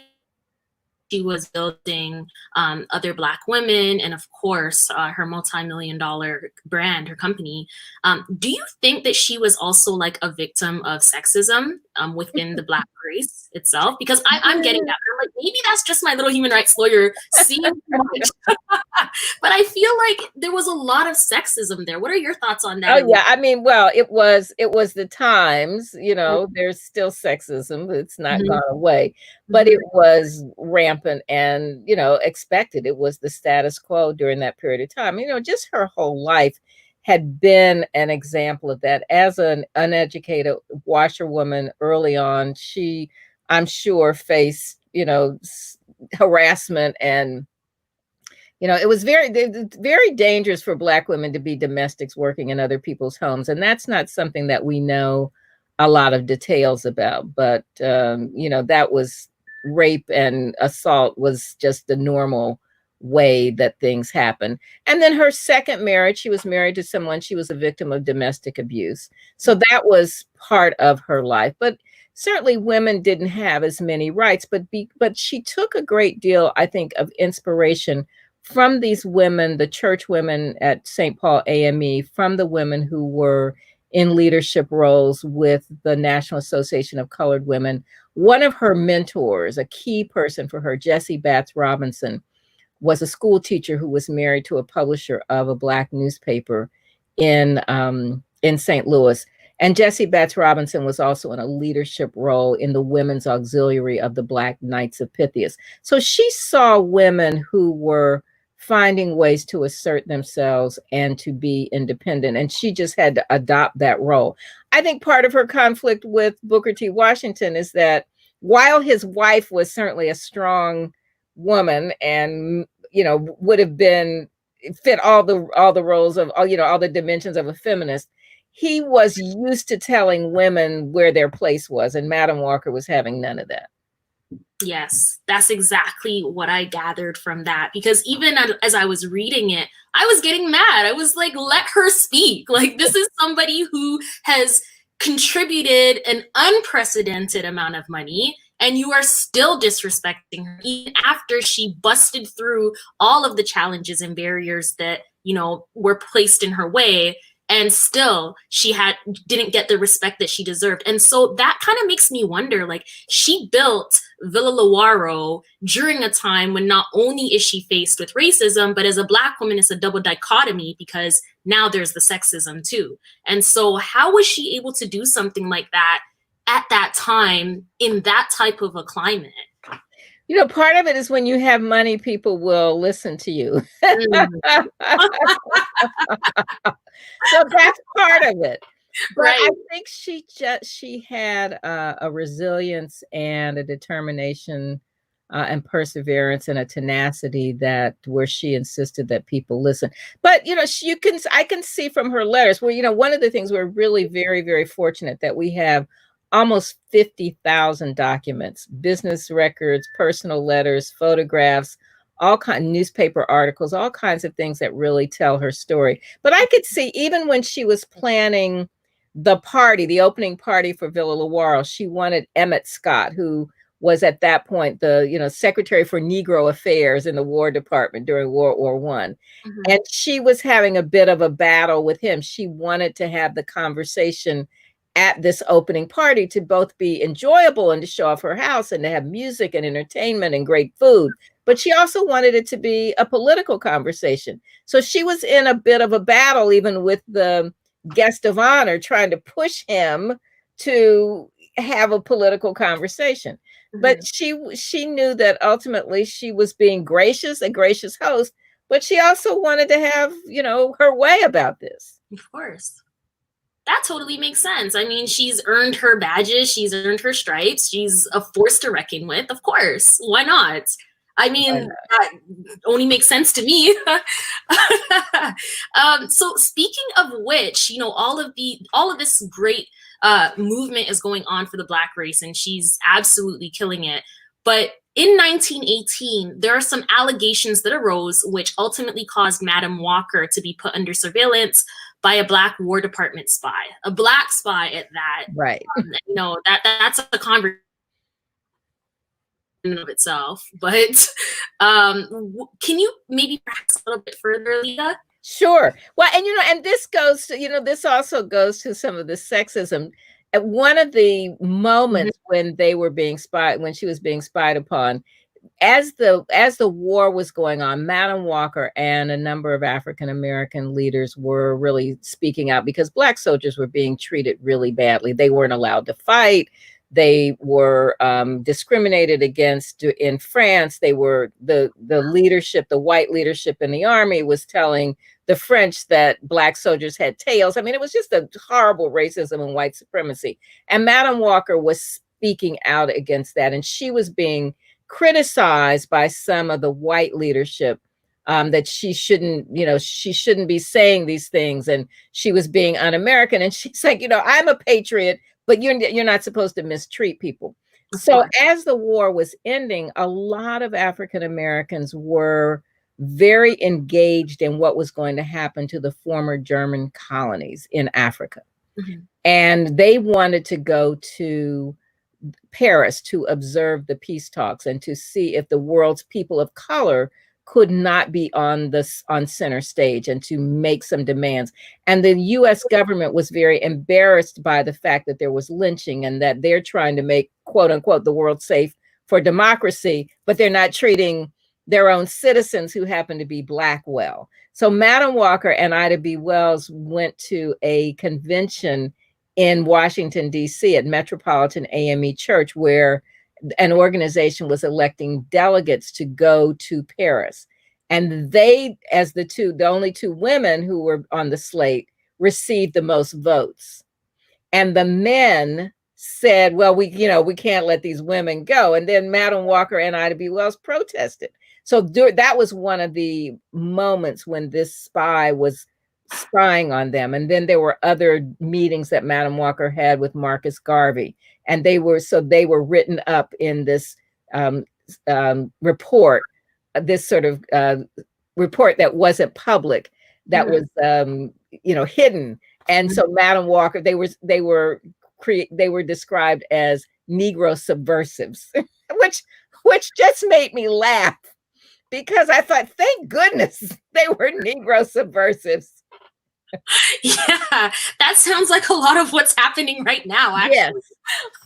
she was building other Black women, and of course, her multi-million-dollar brand, her company. Do you think that she was also like a victim of sexism within the Black race itself? Because I'm getting that. I'm like, maybe that's just my little human rights lawyer seeing much. But I feel like there was a lot of sexism there. What are your thoughts on that? Oh yeah, I mean, well, it was the times, there's still sexism. It's not gone away, but it was rampant and, expected. It was the status quo during that period of time. Just her whole life had been an example of that. As an uneducated washerwoman early on, she, I'm sure, faced, harassment, and it was very dangerous for Black women to be domestics working in other people's homes. And that's not something that we know a lot of details about. But, that was rape and assault was just the normal way that things happen. And then her second marriage, she was married to someone, she was a victim of domestic abuse. So that was part of her life. But certainly women didn't have as many rights, but she took a great deal, I think, of inspiration from these women, the church women at St. Paul AME, from the women who were in leadership roles with the National Association of Colored Women. One of her mentors, a key person for her, Jessie Batts Robinson, was a school teacher who was married to a publisher of a Black newspaper in St. Louis. And Jessie Batts Robinson was also in a leadership role in the Women's Auxiliary of the Black Knights of Pythias. So she saw women who were finding ways to assert themselves and to be independent. And she just had to adopt that role. I think part of her conflict with Booker T. Washington is that while his wife was certainly a strong woman and, you know, would have been fit all the roles of, you know, all the dimensions of a feminist, he was used to telling women where their place was, and Madam Walker was having none of that. Yes, that's exactly what I gathered from that. Because even as I was reading it, I was getting mad. I was like, let her speak. Like, this is somebody who has contributed an unprecedented amount of money, and you are still disrespecting her even after she busted through all of the challenges and barriers that, you know, were placed in her way. And still she didn't get the respect that she deserved. And so that kind of makes me wonder, like, she built Villa Lawaro during a time when not only is she faced with racism, but as a Black woman, it's a double dichotomy because now there's the sexism too. And so how was she able to do something like that at that time in that type of a climate? You know, part of it is when you have money, people will listen to you. So that's part of it. But right. I think she had a resilience and a determination and perseverance and a tenacity that where she insisted that people listen. But, you know, I can see from her letters where, you know, one of the things we're really very, very fortunate that we have almost 50,000 documents, business records, personal letters, photographs, all kinds of newspaper articles, all kinds of things that really tell her story. But I could see even when she was planning the party, the opening party for Villa Lawaro, she wanted Emmett Scott, who was at that point the, you know, Secretary for Negro Affairs in the War Department during World War I. Mm-hmm. And she was having a bit of a battle with him. She wanted to have the conversation at this opening party to both be enjoyable and to show off her house and to have music and entertainment and great food. But she also wanted it to be a political conversation. So she was in a bit of a battle, even with the guest of honor, trying to push him to have a political conversation. Mm-hmm. But she knew that ultimately she was being gracious, a gracious host, but she also wanted to have, you know, her way about this. Of course. That totally makes sense. I mean, she's earned her badges, she's earned her stripes, she's a force to reckon with. Of course, why not? I mean, that only makes sense to me. So speaking of which, you know, all of this great movement is going on for the Black race, and she's absolutely killing it. But in 1918, there are some allegations that arose, which ultimately caused Madam Walker to be put under surveillance by a Black War Department spy, a Black spy at that. Right. You know, that's a conversation in of itself. But can you maybe perhaps a little bit further, Leah? Sure. Well, and you know, and this goes to, you know, this also goes to some of the sexism. At one of the moments when they were being spied, when she was being spied upon, as the war was going on, Madam Walker and a number of African American leaders were really speaking out because Black soldiers were being treated really badly. They weren't allowed to fight. They were discriminated against in France. They were the leadership, the white leadership in the army was telling the French that Black soldiers had tails. I mean, it was just a horrible racism and white supremacy. And Madam Walker was speaking out against that. And she was being criticized by some of the white leadership that she shouldn't be saying these things. And she was being un-American. And she's like, you know, I'm a patriot, but you're not supposed to mistreat people. So as the war was ending, a lot of African Americans were very engaged in what was going to happen to the former German colonies in Africa. Mm-hmm. And they wanted to go to Paris to observe the peace talks and to see if the world's people of color could not be on center stage and to make some demands. And the US government was very embarrassed by the fact that there was lynching and that they're trying to make, quote unquote, the world safe for democracy, but they're not treating their own citizens who happen to be Black well. So Madam Walker and Ida B. Wells went to a convention in Washington, D.C. at Metropolitan AME Church, where an organization was electing delegates to go to Paris. And they, as the only two women who were on the slate, received the most votes. And the men said, well, we can't let these women go. And then Madam Walker and Ida B. Wells protested. So that was one of the moments when this spy was spying on them. And then there were other meetings that Madam Walker had with Marcus Garvey. And they were written up in this report, this sort of report that wasn't public, that was hidden. And so Madam Walker, they were described as Negro subversives, which just made me laugh, because I thought, thank goodness they were Negro subversives. Yeah, that sounds like a lot of what's happening right now, actually.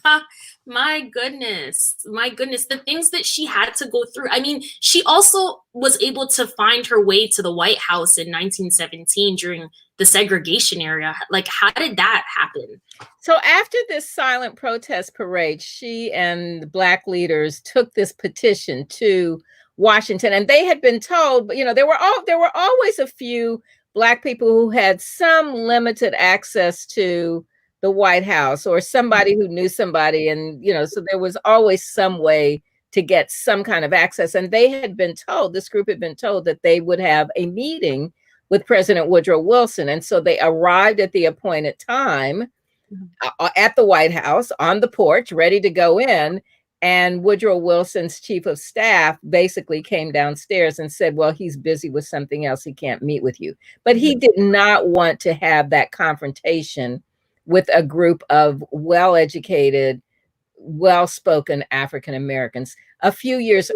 Yes. My goodness, the things that she had to go through. I mean, she also was able to find her way to the White House in 1917 during the segregation era. Like, how did that happen? So after this silent protest parade, she and the Black leaders took this petition to Washington, and they had been told, there were always a few Black people who had some limited access to the White House, or somebody who knew somebody. And, so there was always some way to get some kind of access. And this group had been told that they would have a meeting with President Woodrow Wilson. And so they arrived at the appointed time at the White House on the porch, ready to go in. And Woodrow Wilson's chief of staff basically came downstairs and said, well, he's busy with something else. He can't meet with you. But he did not want to have that confrontation with a group of well-educated, well-spoken African Americans. A few years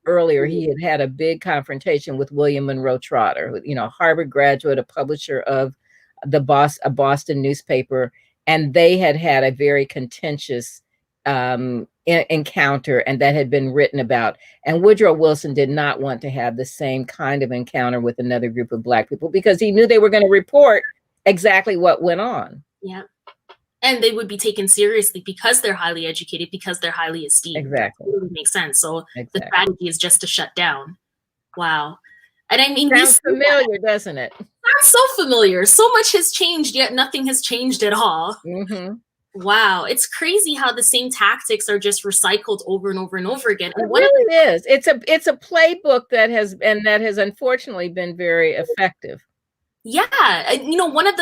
earlier, he had a big confrontation with William Monroe Trotter, Harvard graduate, a publisher of a Boston newspaper, and they had a very contentious encounter, and that had been written about. And Woodrow Wilson did not want to have the same kind of encounter with another group of Black people, because he knew they were going to report exactly what went on. Yeah. And they would be taken seriously because they're highly educated, because they're highly esteemed. Exactly. That really makes sense. So the strategy is just to shut down. Wow. And I mean, sounds familiar, doesn't it? Sounds so familiar. So much has changed, yet nothing has changed at all. Mm-hmm. Wow, it's crazy how the same tactics are just recycled over and over and over again. It really is. It's a playbook that has unfortunately been very effective. Yeah, one of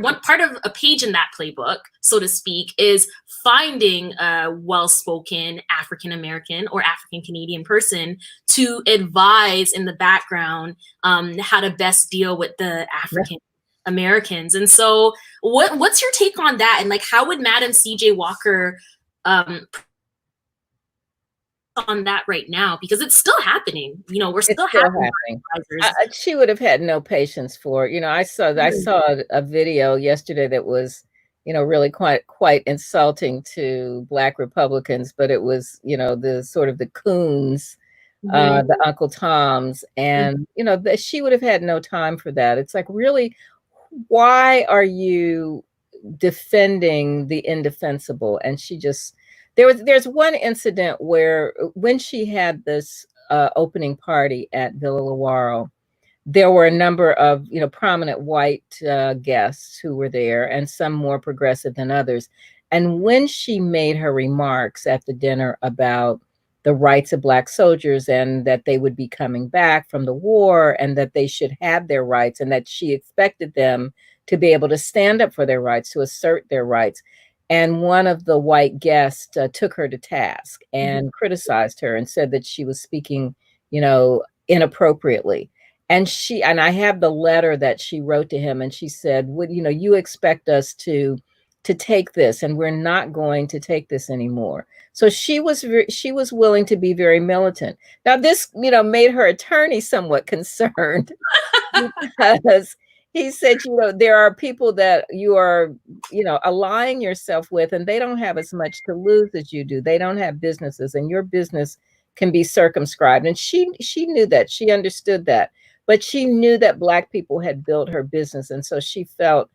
one part of a page in that playbook, so to speak, is finding a well-spoken African American or African Canadian person to advise in the background how to best deal with the African Americans. And so what's your take on that? And like, how would Madam C.J. Walker on that right now? Because it's still happening. We're still happening. She would have had no patience for it. I saw a video yesterday that was, really quite insulting to Black Republicans, but it was, the sort of the coons, the Uncle Toms, and that she would have had no time for that. It's like, really, why are you defending the indefensible? And she just, there's one incident where when she had this opening party at Villa Lawaro, there were a number of prominent white guests who were there, and some more progressive than others. And when she made her remarks at the dinner about the rights of Black soldiers, and that they would be coming back from the war, and that they should have their rights, and that she expected them to be able to stand up for their rights, to assert their rights. And one of the white guests took her to task and criticized her and said that she was speaking, inappropriately. And I have the letter that she wrote to him, and she said, you expect us to take this, and we're not going to take this anymore. So she was willing to be very militant. Now this, made her attorney somewhat concerned because he said, there are people that you are, allying yourself with, and they don't have as much to lose as you do. They don't have businesses, and your business can be circumscribed. And she knew that. She understood that. But she knew that Black people had built her business. And so she felt,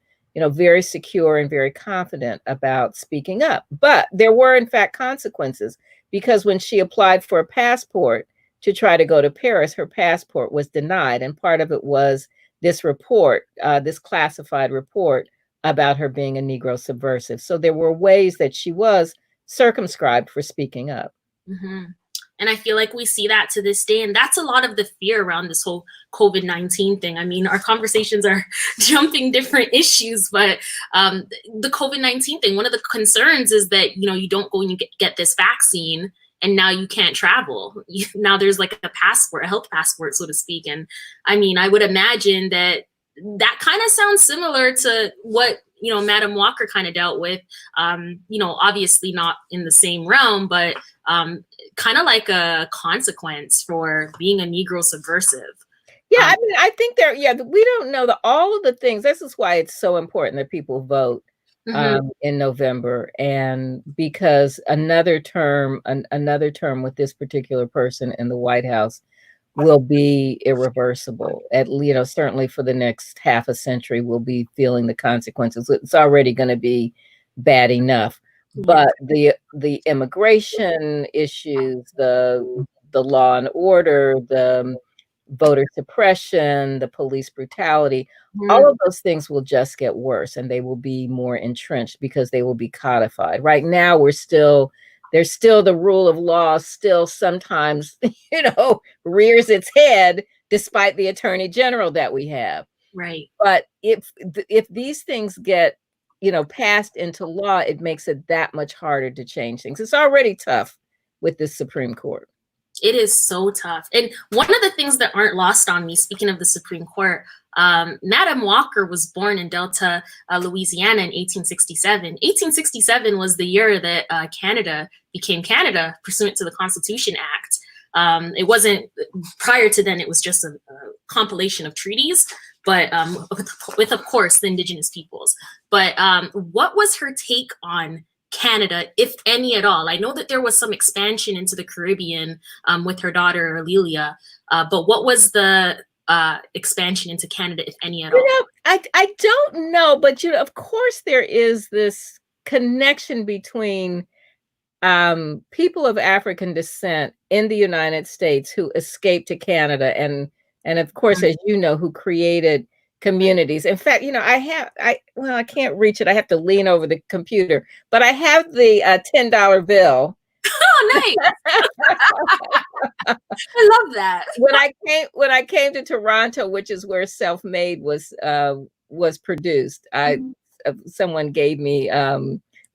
very secure and very confident about speaking up. But there were, in fact, consequences, because when she applied for a passport to try to go to Paris, her passport was denied. And part of it was this report, this classified report about her being a Negro subversive. So there were ways that she was circumscribed for speaking up. Mm-hmm. And I feel like we see that to this day. And that's a lot of the fear around this whole COVID-19 thing. I mean, our conversations are jumping different issues, but the COVID-19 thing, one of the concerns is that, you don't go and you get this vaccine and now you can't travel. Now there's like a passport, a health passport, so to speak. And I mean, I would imagine that kind of sounds similar to what, Madam Walker kind of dealt with, obviously not in the same realm, but kind of like a consequence for being a Negro subversive. Yeah, I mean, I think we don't know all of the things. This is why it's so important that people vote in November, and because another term with this particular person in the White House will be irreversible. Certainly for the next half a century, we'll be feeling the consequences. It's already going to be bad enough, but the immigration issues, the law and order, the voter suppression, the police brutality, all of those things will just get worse, and they will be more entrenched because they will be codified. Right now, there's still the rule of law still sometimes, rears its head despite the attorney general that we have. Right. But if these things get, passed into law, it makes it that much harder to change things. It's already tough with the Supreme Court. It is so tough. And one of the things that aren't lost on me, speaking of the Supreme Court, Madam Walker was born in Delta, Louisiana in 1867. 1867 was the year that Canada became Canada pursuant to the Constitution Act. It wasn't, prior to then, it was just a compilation of treaties, but with, of course, the Indigenous peoples. But what was her take on Canada, if any at all? I know that there was some expansion into the Caribbean with her daughter Aurelia, but what was the expansion into Canada, if any at all? I don't know, but of course there is this connection between people of African descent in the United States who escaped to Canada, and of course, as you know, who created communities. In fact, I can't reach it. I have to lean over the computer, but I have the $10 bill. Oh, nice! I love that. When I came to Toronto, which is where Self Made was produced, someone gave me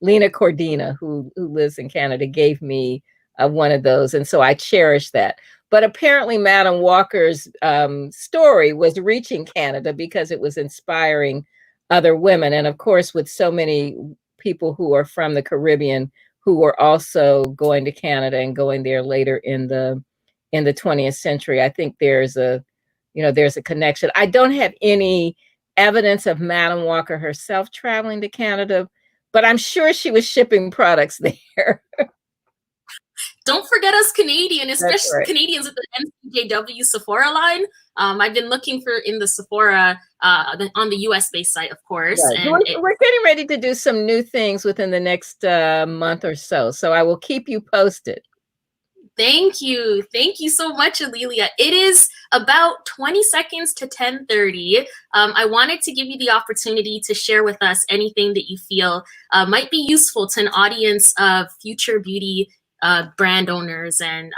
Lena Cordina, who lives in Canada, gave me one of those, and so I cherish that. But apparently, Madam Walker's story was reaching Canada because it was inspiring other women. And of course, with so many people who are from the Caribbean who were also going to Canada and going there later in the 20th century, I think there's a connection. I don't have any evidence of Madam Walker herself traveling to Canada, but I'm sure she was shipping products there. Don't forget us Canadian, especially Canadians with the NCJW Sephora line. I've been looking for in the Sephora on the US-based site, of course. Right. And we're getting ready to do some new things within the next month or so. So I will keep you posted. Thank you. Thank you so much, Alelia. It is about 20 seconds to 10:30. I wanted to give you the opportunity to share with us anything that you feel might be useful to an audience of future beauty brand owners and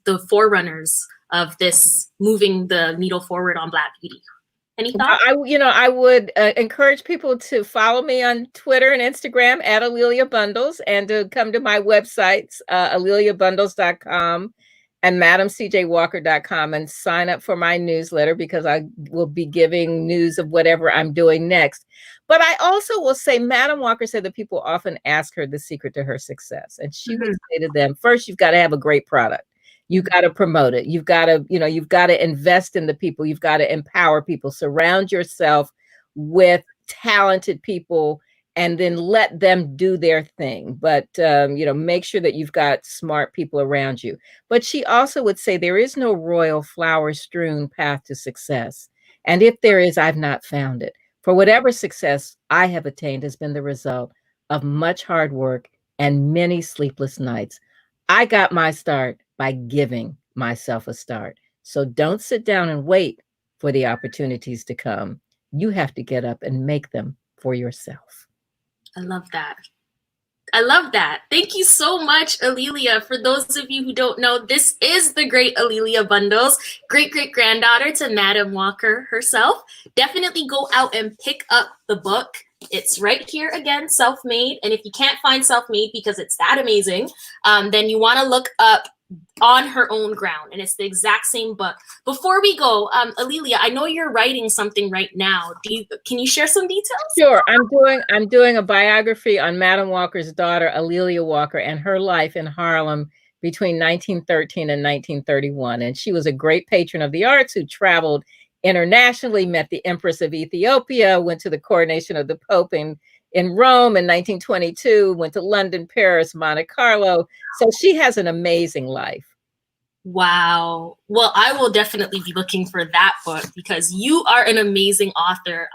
the forerunners of this moving the needle forward on Black beauty. Any thoughts? I would encourage people to follow me on Twitter and Instagram at Alelia Bundles, and to come to my websites, aleliabundles.com and madamcjwalker.com, and sign up for my newsletter, because I will be giving news of whatever I'm doing next. But I also will say, Madam Walker said that people often ask her the secret to her success. And she would say to them, first, you've got to have a great product. You got to promote it. You've got to invest in the people. You've got to empower people. Surround yourself with talented people, and then let them do their thing. But, make sure that you've got smart people around you. But she also would say there is no royal flower strewn path to success. And if there is, I've not found it. For whatever success I have attained has been the result of much hard work and many sleepless nights. I got my start by giving myself a start. So don't sit down and wait for the opportunities to come. You have to get up and make them for yourself. I love that. I love that. Thank you so much, Alelia. For those of you who don't know, this is the great Alelia Bundles, great-great-granddaughter to Madam Walker herself. Definitely go out and pick up the book. It's right here again, Self-Made. And if you can't find Self-Made because it's that amazing, then you want to look up On Her Own Ground, and it's the exact same book. Before we go, Alelia, I know you're writing something right now. Can you share some details? Sure. I'm doing a biography on Madam Walker's daughter, Alelia Walker, and her life in Harlem between 1913 and 1931. And she was a great patron of the arts who traveled internationally, met the Empress of Ethiopia, went to the coronation of the Pope in Rome in 1922, went to London, Paris, Monte Carlo. So she has an amazing life. Wow. Well, I will definitely be looking for that book because you are an amazing author.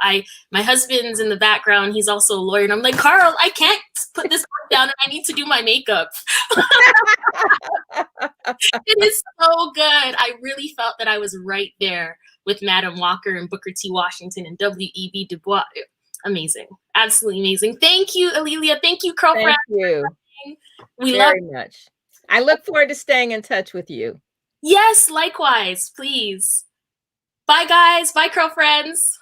My husband's in the background. He's also a lawyer. And I'm like, Carl, I can't put this book down and I need to do my makeup. It is so good. I really felt that I was right there with Madam Walker and Booker T. Washington and W.E.B. Du Bois. Amazing. Absolutely amazing. Thank you, Alelia. Thank you, girlfriend. Thank you. We very love much. I look forward to staying in touch with you. Yes, likewise, please. Bye, guys. Bye, girlfriends.